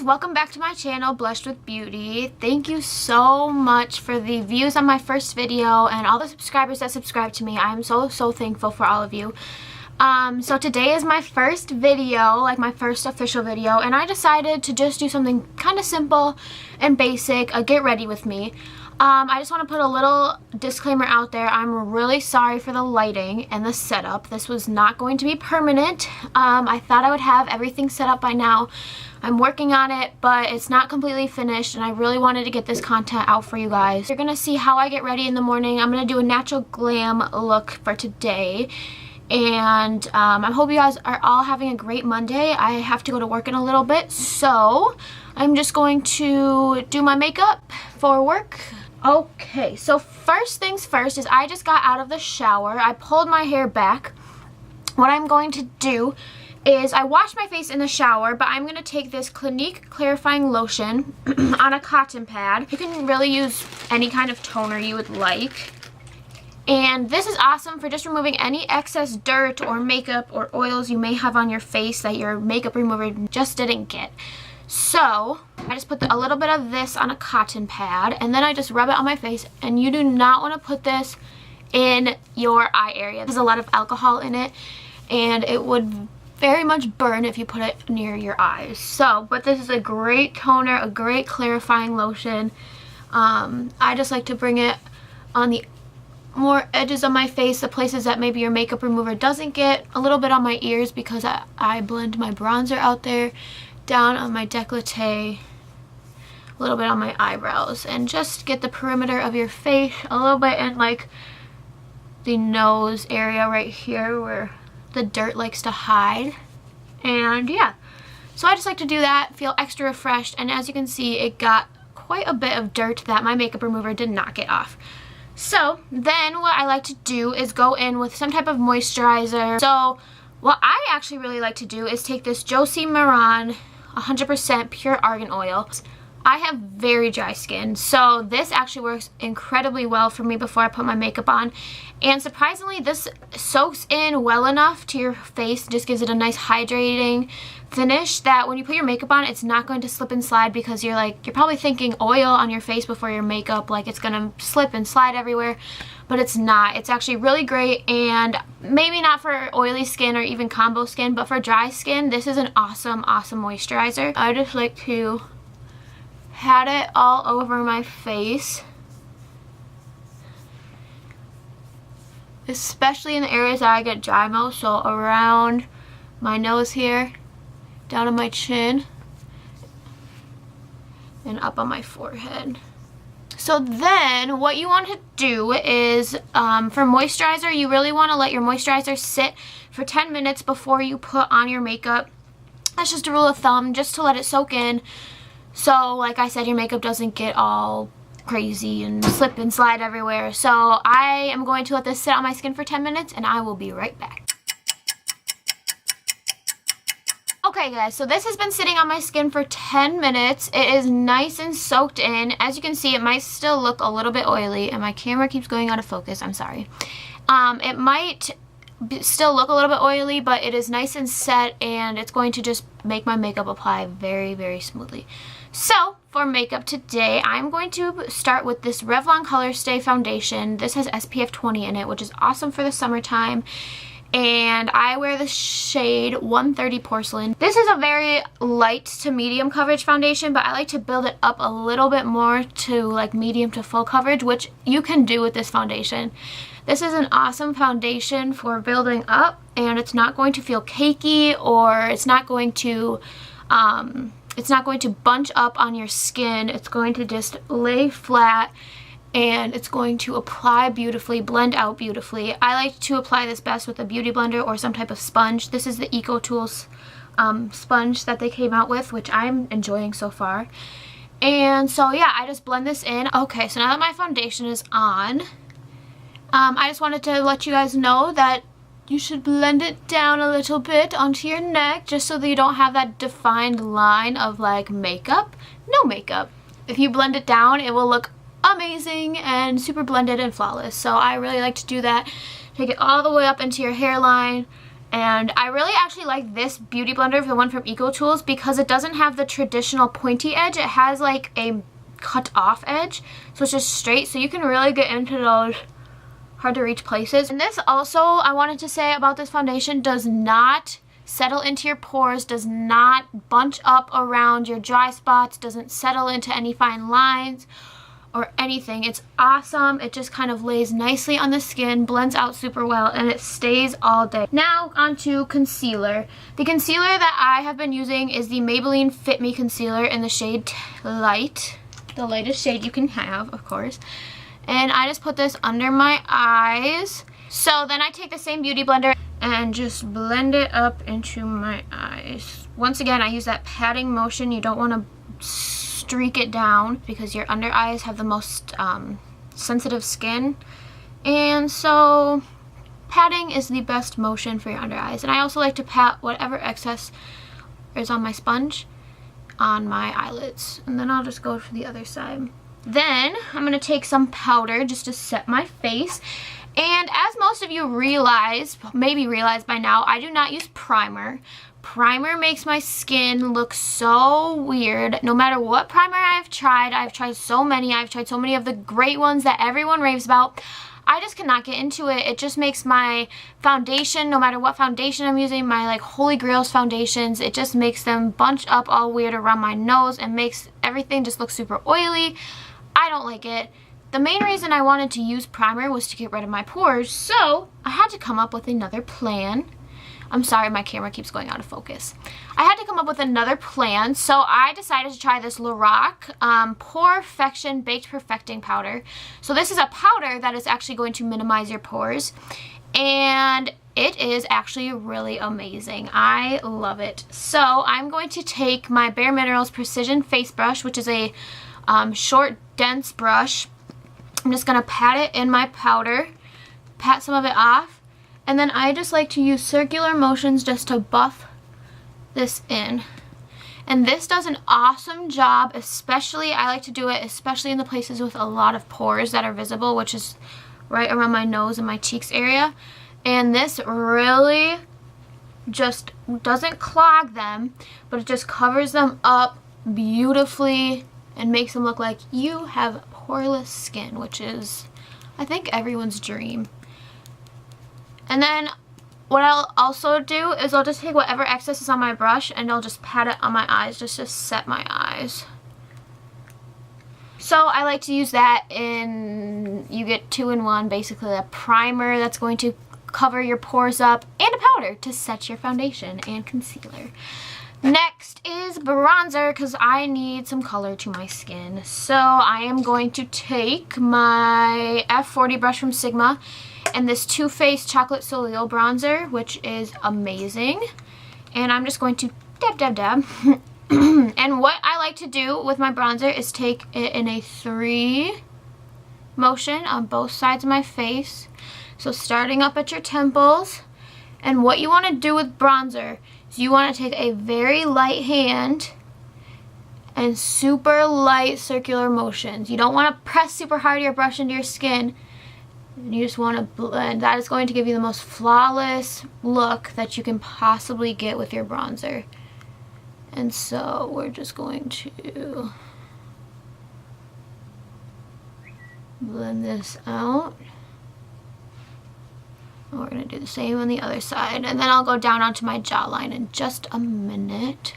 guys, welcome back to my channel, Blushed with Beauty. Thank you so much for the views on my first video and all the subscribers that subscribe to me. I'm so thankful for all of you. So today is my first video, like my first official video, and I decided to just do something kind of simple and basic, a get ready with me. I just want to put a little disclaimer out there. I'm really sorry for the lighting and the setup. This was not going to be permanent. I thought I would have everything set up by now. I'm working on it, but it's not completely finished, and I really wanted to get this content out for you guys. You're gonna see how I get ready in the morning. I'm gonna do a natural glam look for today, and I hope you guys are all having a great Monday. I have to go to work in a little bit, so I'm just going to do my makeup for work. Okay, so first things first is I just got out of the shower. I pulled my hair back. What I'm going to do is I washed my face in the shower, but I'm going to take this Clinique clarifying lotion on a cotton pad. You can really use any kind of toner you would like. And this is awesome for just removing any excess dirt or makeup or oils you may have on your face that your makeup remover just didn't get. So I just put a little bit of this on a cotton pad, and then I just rub it on my face. And you do not want to put this in your eye area. There's a lot of alcohol in it, and it would very much burn if you put it near your eyes. So, but this is a great toner, a great clarifying lotion. I just like to bring it on the more edges of my face, the places that maybe your makeup remover doesn't get, a little bit on my ears because I blend my bronzer out there, down on my décolleté, a little bit on my eyebrows, and just get the perimeter of your face, a little bit in like the nose area right here where the dirt likes to hide. And yeah, so I just like to do that, feel extra refreshed, and as you can see, it got quite a bit of dirt that my makeup remover did not get off. So then what I like to do is go in with some type of moisturizer. So what I actually really like to do is take this Josie Maran 100% pure argan oil. I have very dry skin, so this actually works incredibly well for me before I put my makeup on. And surprisingly, this soaks in well enough to your face, just gives it a nice hydrating finish that when you put your makeup on, it's not going to slip and slide, because you're probably thinking oil on your face before your makeup, like it's gonna slip and slide everywhere, but it's not. It's actually really great, and maybe not for oily skin or even combo skin, but for dry skin, this is an awesome moisturizer. I just like to pat it all over my face, especially in the areas that I get dry most, so around my nose here, down on my chin, and up on my forehead. So then what you want to do is, for moisturizer, you really want to let your moisturizer sit for 10 minutes before you put on your makeup. That's just a rule of thumb, just to let it soak in. So like I said, your makeup doesn't get all crazy and slip and slide everywhere. So I am going to let this sit on my skin for 10 minutes, and I will be right back. Okay guys, so this has been sitting on my skin for 10 minutes. It is nice and soaked in. As you can see, it might still look a little bit oily, and my camera keeps going out of focus. I'm sorry. It might still look a little bit oily, but it is nice and set, and it's going to just make my makeup apply very smoothly. So for makeup today, I'm going to start with this Revlon Color Stay foundation. This has SPF 20 in it, which is awesome for the summertime. And I wear the shade 130 Porcelain. This is a very light to medium coverage foundation, but I like to build it up a little bit more to like medium to full coverage, which you can do with this foundation. This is an awesome foundation for building up, and it's not going to feel cakey, or it's not going to bunch up on your skin. It's going to just lay flat, and it's going to apply beautifully, blend out beautifully. I like to apply this best with a beauty blender or some type of sponge. This is the EcoTools sponge that they came out with, which I'm enjoying so far. And so yeah, I just blend this in. Okay, so now that my foundation is on, I just wanted to let you guys know that you should blend it down a little bit onto your neck, just so that you don't have that defined line of like makeup, no makeup. If you blend it down, it will look amazing and super blended and flawless. So I really like to do that. Take it all the way up into your hairline, And I really actually like this beauty blender, the one from Eco Tools, because it doesn't have the traditional pointy edge. It has like a cut off edge, so it's just straight, so you can really get into those hard to reach places. And this also, I wanted to say about this foundation, does not settle into your pores, does not bunch up around your dry spots, doesn't settle into any fine lines or anything. It's awesome. It just kind of lays nicely on the skin, blends out super well, and it stays all day. Now onto concealer. The concealer that I have been using is the Maybelline Fit Me Concealer in the shade Light, the lightest shade you can have, of course. And I just put this under my eyes. So then I take the same beauty blender and just blend it up into my eyes. Once again, I use that patting motion. You don't want to streak it down because your under eyes have the most sensitive skin, and so patting is the best motion for your under eyes. And I also like to pat whatever excess is on my sponge on my eyelids, and then I'll just go for the other side. Then I'm going to take some powder just to set my face. And as most of you maybe realize by now, I do not use primer. Primer makes my skin look so weird. No matter what primer I've tried so many. I've tried so many of the great ones that everyone raves about. I just cannot get into it. It just makes my foundation, no matter what foundation I'm using, my like Holy Grails foundations, it just makes them bunch up all weird around my nose and makes everything just look super oily. I don't like it. The main reason I wanted to use primer was to get rid of my pores, so I had to come up with another plan. I'm sorry, my camera keeps going out of focus. I had to come up with another plan, so I decided to try this Lorac Porefection Baked Perfecting Powder. So this is a powder that is actually going to minimize your pores, and it is actually really amazing. I love it. So I'm going to take my Bare Minerals Precision Face Brush, which is a short, dense brush. I'm just going to pat it in my powder, pat some of it off. And then I just like to use circular motions just to buff this in. And this does an awesome job, especially, I like to do it especially in the places with a lot of pores that are visible, which is right around my nose and my cheeks area. And this really just doesn't clog them, but it just covers them up beautifully and makes them look like you have poreless skin, which is, I think, everyone's dream. And then what I'll also do is I'll just take whatever excess is on my brush and I'll just pat it on my eyes just to set my eyes. So I like to use that in, you get 2-in-1, basically a primer that's going to cover your pores up and a powder to set your foundation and concealer. Next is bronzer, because I need some color to my skin. So I am going to take my F40 brush from Sigma and this Too Faced Chocolate Soleil bronzer, which is amazing. And I'm just going to dab, dab, dab. And what I like to do with my bronzer is take it in a 3 motion on both sides of my face. So starting up at your temples. And what you want to do with bronzer is you want to take a very light hand and super light circular motions. You don't want to press super hard your brush into your skin. You just want to blend. That is going to give you the most flawless look that you can possibly get with your bronzer. And so we're just going to blend this out. We're going to do the same on the other side. And then I'll go down onto my jawline in just a minute.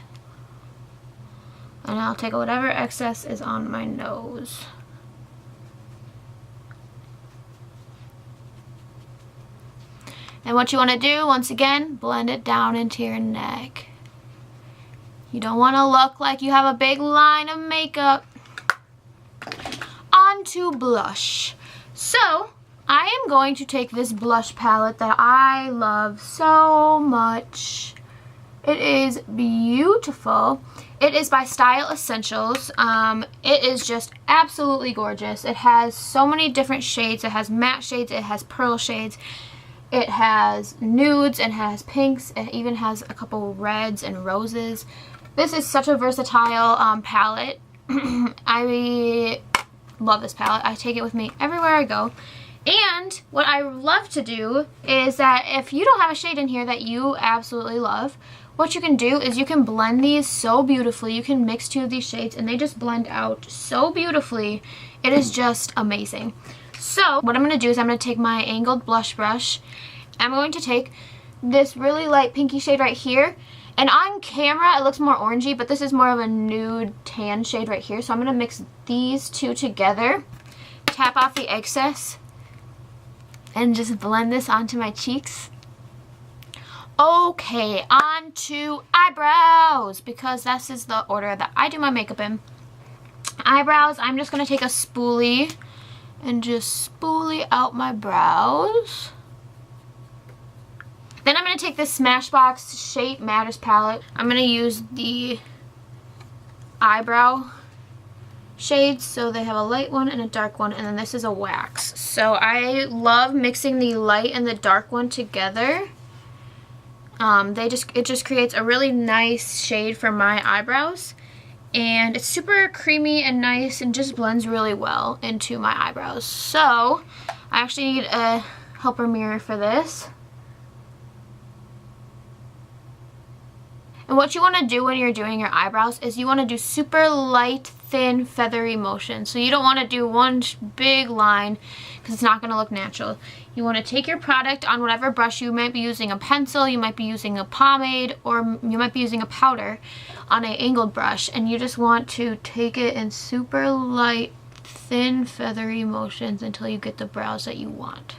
And I'll take whatever excess is on my nose. And what you want to do, once again, blend it down into your neck. You don't want to look like you have a big line of makeup. On to blush. So I am going to take this blush palette that I love so much. It is beautiful. It is by Style Essentials. It is just absolutely gorgeous. It has so many different shades. It has matte shades. It has pearl shades. It has nudes. It has pinks. It even has a couple reds and roses. This is such a versatile palette. I love this palette. I take it with me everywhere I go. And what I love to do is that if you don't have a shade in here that you absolutely love, what you can do is you can blend these so beautifully. You can mix two of these shades and they just blend out so beautifully. It is just amazing. So what I'm going to do is I'm going to take my angled blush brush. I'm going to take this really light pinky shade right here. And on camera it looks more orangey, but this is more of a nude tan shade right here. So I'm going to mix these two together, tap off the excess, and just blend this onto my cheeks. Okay, on to eyebrows, because this is the order that I do my makeup in. Eyebrows, I'm just going to take a spoolie and just spoolie out my brows. Then I'm going to take this Smashbox Shape Matters palette. I'm going to use the eyebrow shades, so they have a light one and a dark one, and then this is a wax. So I love mixing the light and the dark one together. It just creates a really nice shade for my eyebrows, and it's super creamy and nice and just blends really well into my eyebrows. So I actually need a helper mirror for this. And what you want to do when you're doing your eyebrows is you want to do super light, thin, feathery motions. So you don't want to do one big line because it's not going to look natural. You want to take your product on whatever brush. You might be using a pencil, you might be using a pomade, or you might be using a powder on an angled brush. And you just want to take it in super light, thin, feathery motions until you get the brows that you want.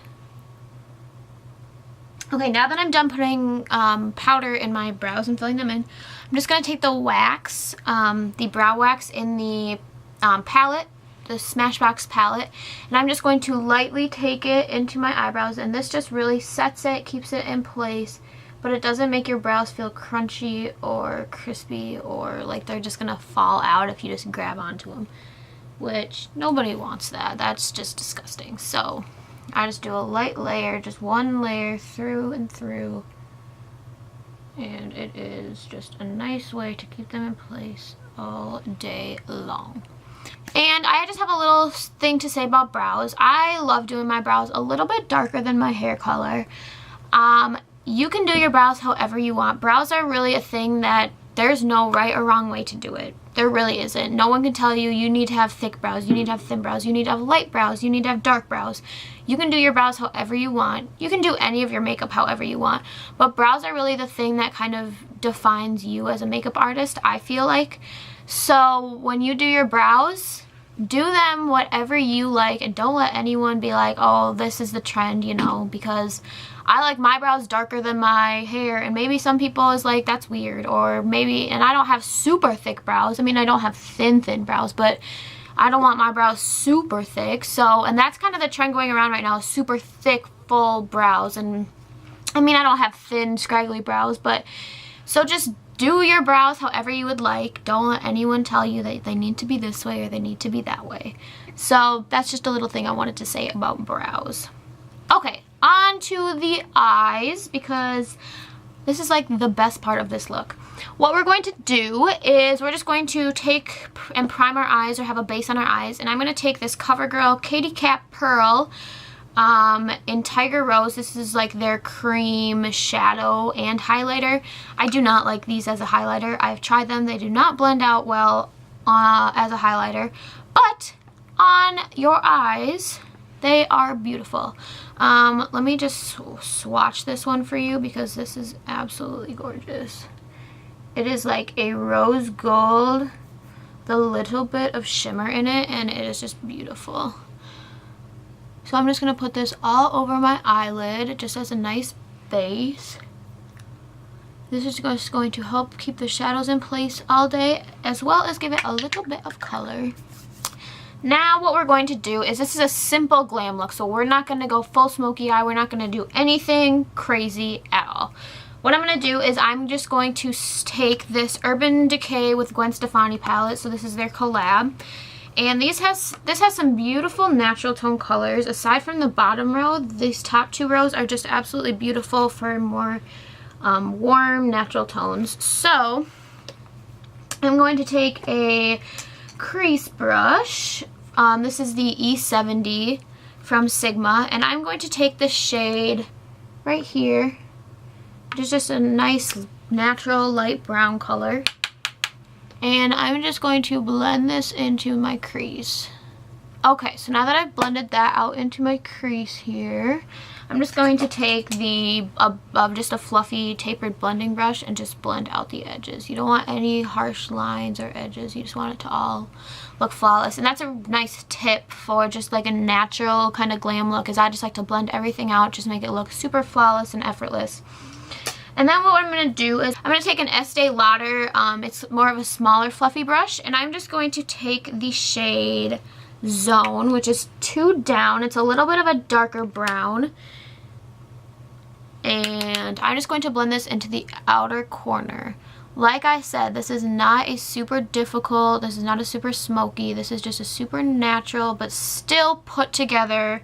Okay, now that I'm done putting powder in my brows and filling them in, I'm just going to take the wax, the brow wax in the palette, the Smashbox palette, and I'm just going to lightly take it into my eyebrows, and this just really sets it, keeps it in place, but it doesn't make your brows feel crunchy or crispy or like they're just going to fall out if you just grab onto them, which nobody wants that. That's just disgusting. So I just do a light layer, just one layer through and through, and it is just a nice way to keep them in place all day long. And I just have a little thing to say about brows. I love doing my brows a little bit darker than my hair color. You can do your brows however you want. Brows are really a thing that there's no right or wrong way to do it. There really isn't. No one can tell you you need to have thick brows, you need to have thin brows, you need to have light brows, you need to have dark brows. You can do your brows however you want. You can do any of your makeup however you want. But brows are really the thing that kind of defines you as a makeup artist, I feel like. So when you do your brows, do them whatever you like, and don't let anyone be like, oh, this is the trend, you know, because I like my brows darker than my hair, and maybe some people is like, that's weird, or maybe, and I don't have super thick brows. I mean, I don't have thin brows, but I don't want my brows super thick. So, and that's kind of the trend going around right now, super thick, full brows. And I mean, I don't have thin, scraggly brows, but so just do your brows however you would like. Don't let anyone tell you that they need to be this way or they need to be that way. So that's just a little thing I wanted to say about brows. Okay, on to the eyes, because this is like the best part of this look. What we're going to do is we're just going to take and prime our eyes, or have a base on our eyes, and I'm going to take this CoverGirl Katy Kat Pearl in Tiger Rose. This is like their cream shadow and highlighter. I do not like these as a highlighter. I've tried them. They do not blend out well as a highlighter, but on your eyes they are beautiful. Let me just swatch this one for you, because this is absolutely gorgeous. It is like a rose gold with a little bit of shimmer in it, and it is just beautiful. So I'm just going to put this all over my eyelid just as a nice base. This is just going to help keep the shadows in place all day, as well as give it a little bit of color. Now what we're going to do is, this is a simple glam look, so we're not going to go full smoky eye. We're not going to do anything crazy at all. What I'm going to do is I'm just going to take this Urban Decay with Gwen Stefani palette. So this is their collab. And this has some beautiful natural tone colors. Aside from the bottom row, these top two rows are just absolutely beautiful for more warm natural tones. So I'm going to take a crease brush. This is the E70 from Sigma, and I'm going to take the shade right here. It's just a nice natural light brown color, and I'm just going to blend this into my crease. Okay, so now that I've blended that out into my crease here, I'm just going to take just a fluffy tapered blending brush and just blend out the edges. You don't want any harsh lines or edges. You just want it to all look flawless. And that's a nice tip for just like a natural kind of glam look, is I just like to blend everything out, just make it look super flawless and effortless. And then what I'm going to do is I'm going to take an Estee Lauder, it's more of a smaller fluffy brush, and I'm just going to take the shade Zone, which is 2 down. It's a little bit of a darker brown, and I'm just going to blend this into the outer corner. Like I said, this is not a super difficult, this is not a super smoky, this is just a super natural but still put together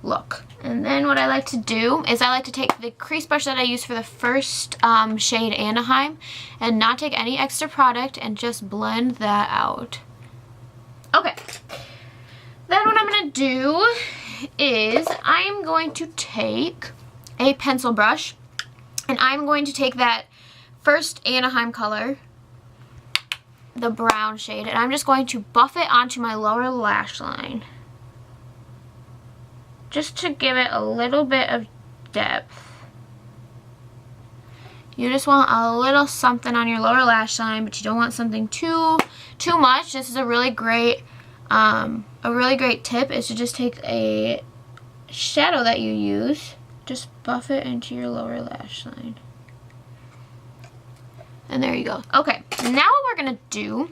look. And then what I like to do is I like to take the crease brush that I used for the first shade Anaheim and not take any extra product and just blend that out. Okay. Then what I'm going to do is I'm going to take a pencil brush, and I'm going to take that first Anaheim color, the brown shade, and I'm just going to buff it onto my lower lash line, just to give it a little bit of depth. You just want a little something on your lower lash line, but you don't want something too much. This is a really great tip, is to just take a shadow that you use, just buff it into your lower lash line. And there you go. Okay, now what we're gonna do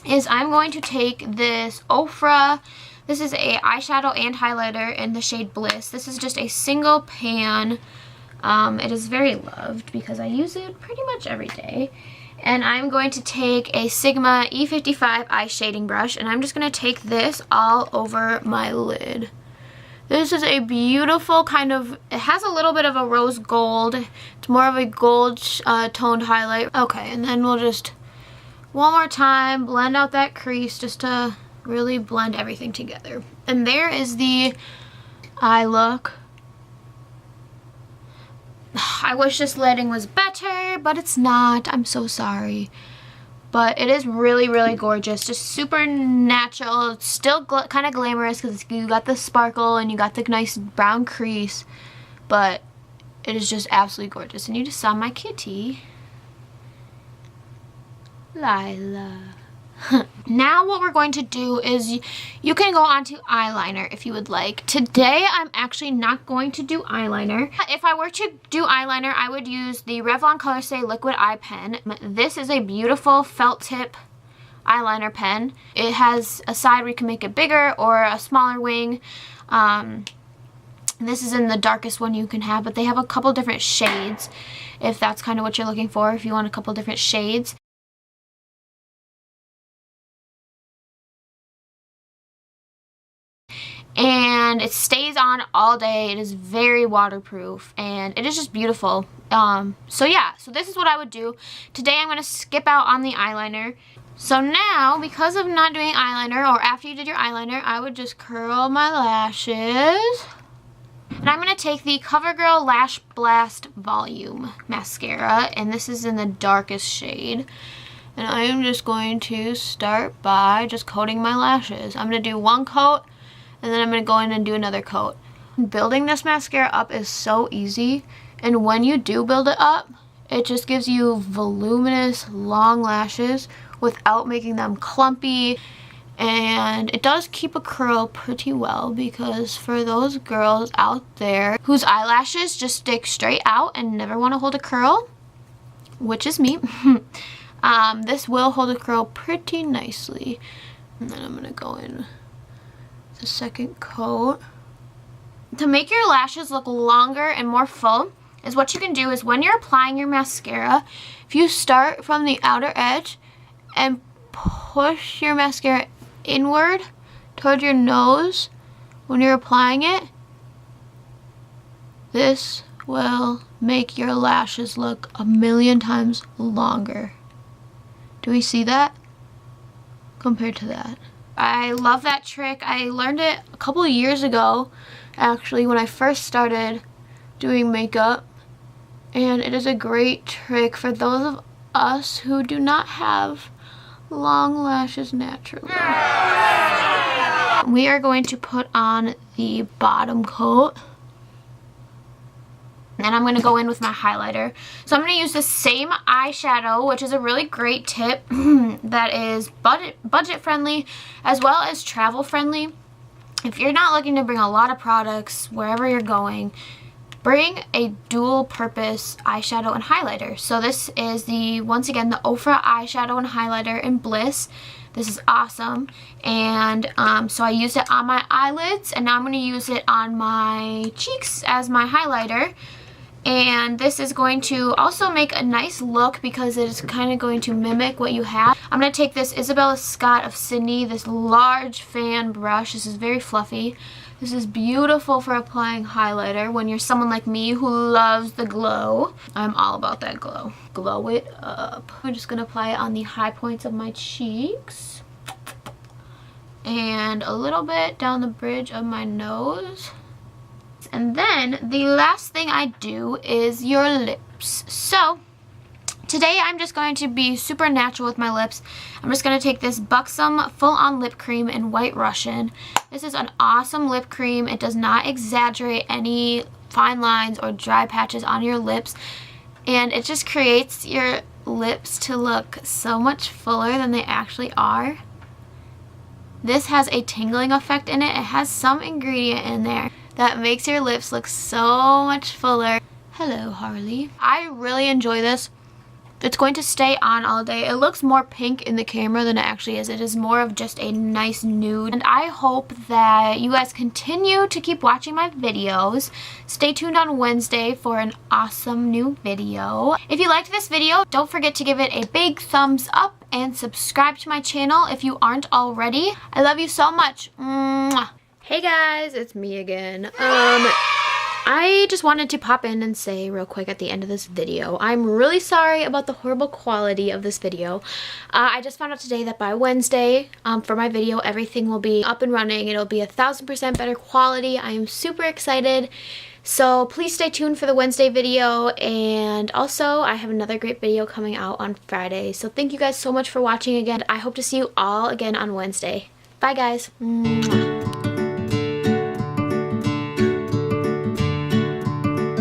is I'm going to take this Ofra, this is a eyeshadow and highlighter in the shade Bliss. This is just a single pan. It is very loved because I use it pretty much every day. And I'm going to take a Sigma E55 eye shading brush, and I'm just going to take this all over my lid. This is a beautiful kind of, it has a little bit of a rose gold. It's more of a gold toned highlight. Okay, and then we'll just, one more time, blend out that crease just to really blend everything together. And there is the eye look. I wish this lighting was better, but it's not. I'm so sorry. But it is really, really gorgeous. Just super natural. It's still kind of glamorous because you got the sparkle and you got the nice brown crease. But it is just absolutely gorgeous. And you just saw my kitty, Lila. Now what we're going to do is you can go on to eyeliner if you would like. Today I'm actually not going to do eyeliner. If I were to do eyeliner, I would use the Revlon Color Stay Liquid Eye Pen. This is a beautiful felt tip eyeliner pen. It has a side where you can make it bigger or a smaller wing. This is in the darkest one you can have, but they have a couple different shades if that's kind of what you're looking for, if you want a couple different shades. And it stays on all day. It is very waterproof and it is just beautiful. So yeah, so this is what I would do. Today I'm going to skip out on the eyeliner. So now, because of not doing eyeliner, or after you did your eyeliner, I would just curl my lashes. And I'm going to take the CoverGirl Lash Blast Volume Mascara, and this is in the darkest shade. And I am just going to start by just coating my lashes. I'm going to do one coat, and then I'm going to go in and do another coat. Building this mascara up is so easy, and when you do build it up, it just gives you voluminous, long lashes without making them clumpy, and it does keep a curl pretty well, because for those girls out there whose eyelashes just stick straight out and never want to hold a curl, which is me, this will hold a curl pretty nicely. And then I'm going to go in the second coat. To make your lashes look longer and more full is what you can do is when you're applying your mascara, if you start from the outer edge and push your mascara inward toward your nose when you're applying it, this will make your lashes look 1,000,000 times longer. Do we see that? Compared to that. I love that trick. I learned it a couple of years ago, actually, when I first started doing makeup. And it is a great trick for those of us who do not have long lashes naturally. We are going to put on the bottom coat. And I'm going to go in with my highlighter. So I'm going to use the same eyeshadow, which is a really great tip that is budget friendly as well as travel friendly. If you're not looking to bring a lot of products wherever you're going, bring a dual purpose eyeshadow and highlighter. So this is once again, the Ofra eyeshadow and highlighter in Bliss. This is awesome. And so I used it on my eyelids, and now I'm going to use it on my cheeks as my highlighter. And this is going to also make a nice look because it is kind of going to mimic what you have. I'm going to take this Isabella Scott of Sydney, this large fan brush. This is very fluffy. This is beautiful for applying highlighter when you're someone like me who loves the glow. I'm all about that glow. Glow it up. I'm just going to apply it on the high points of my cheeks. And a little bit down the bridge of my nose. And then the last thing I do is your lips. So today I'm just going to be super natural with my lips. I'm just going to take this Buxom Full On Lip Cream in White Russian. This is an awesome lip cream. It does not exaggerate any fine lines or dry patches on your lips. And it just creates your lips to look so much fuller than they actually are. This has a tingling effect in it. It has some ingredient in there that makes your lips look so much fuller. Hello, Harley. I really enjoy this. It's going to stay on all day. It looks more pink in the camera than it actually is. It is more of just a nice nude. And I hope that you guys continue to keep watching my videos. Stay tuned on Wednesday for an awesome new video. If you liked this video, don't forget to give it a big thumbs up and subscribe to my channel if you aren't already. I love you so much. Mwah. Hey guys, it's me again. I just wanted to pop in and say real quick at the end of this video, I'm really sorry about the horrible quality of this video. I just found out today that by Wednesday, for my video, everything will be up and running. It'll be 1000% better quality. I am super excited. So please stay tuned for the Wednesday video, and also I have another great video coming out on Friday. So thank you guys so much for watching again. I hope to see you all again on Wednesday. Bye guys. Mwah.